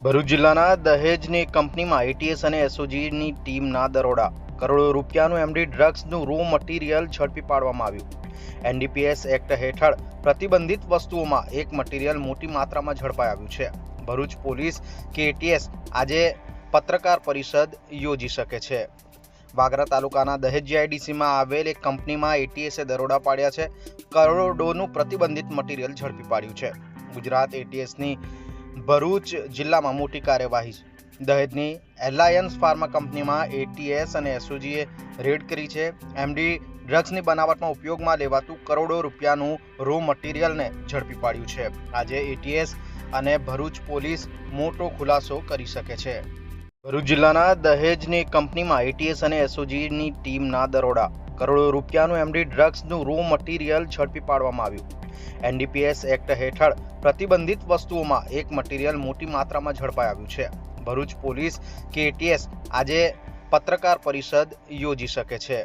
ભરૂચ જિલ્લાના દહેજની કંપનીમાં એટીએસ અને એસઓજીની ટીમના દરોડા કરોડો રૂપિયાનું એમડી ડ્રગ્સનું રો મટીરિયલ ઝડપી પાડવામાં આવ્યું। એનડીપીએસ એક્ટ હેઠળ પ્રતિબંધિત વસ્તુઓમાં એક મટીરિયલ મોટી માત્રામાં ઝડપાઈ આવ્યું છે। ભરૂચ પોલીસ કે એટીએસ આજે પત્રકાર પરિષદ યોજી શકે છે। વાગરા તાલુકાના દહેજ જીઆઈડીસીમાં આવેલ એક કંપનીમાં એટીએસે દરોડા પાડ્યા છે। કરોડોનું પ્રતિબંધિત મટીરિયલ ઝડપી પાડ્યું છે। ગુજરાત એટીએસની ભરૂચ જિલ્લામાં મોટી કાર્યવાહી દહેજની એલાયન્સ ફાર્મા કંપનીમાં એટીએસ અને એસઓજીએ રેડ કરી છે। એમડી ડ્રગ્સની બનાવટમાં ઉપયોગમાં લેવાતું કરોડો રૂપિયાનું રો મટીરિયલને ઝડપી પાડ્યું છે। આજે એટીએસ અને ભરૂચ પોલીસ મોટો ખુલાસો કરી શકે છે। ભરૂચ જિલ્લાના દહેજની કંપનીમાં એટીએસ અને એસઓજીની ટીમના દરોડા કરોડો રૂપિયાનું એમડી ડ્રગ્સનું રો મટીરિયલ ઝડપી પાડવામાં આવ્યું। એનડીપીએસ એક્ટ હેઠળ પ્રતિબંધિત વસ્તુઓમાં એક મટીરિયલ મોટી માત્રામાં ઝડપાઈ આવ્યું છે। ભરૂચ પોલીસ કે એટીએસ આજે પત્રકાર પરિષદ યોજી શકે છે।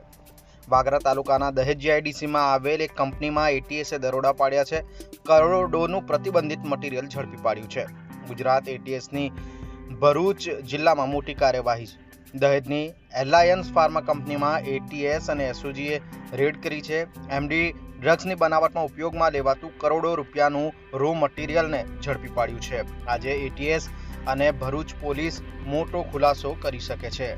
વાગરા તાલુકાના દહેજ જીઆઈડીસીમાં આવેલ એક કંપનીમાં એટીએસે દરોડા પાડ્યા છે। કરોડોનું પ્રતિબંધિત મટીરિયલ ઝડપી પાડ્યું છે। ગુજરાત એટીએસની ભરૂચ જિલ્લામાં મોટી કાર્યવાહી દહેજની એલાયન્સ ફાર્મા કંપનીમાં એટીએસ અને એસઓજીએ રેડ કરી છે। એમડી ડ્રગ્સની બનાવટમાં ઉપયોગમાં લેવાતું કરોડો રૂપિયાનું રો મટીરિયલને ઝડપી પાડ્યું છે। આજે એટીએસ અને ભરૂચ પોલીસ મોટો ખુલાસો કરી શકે છે।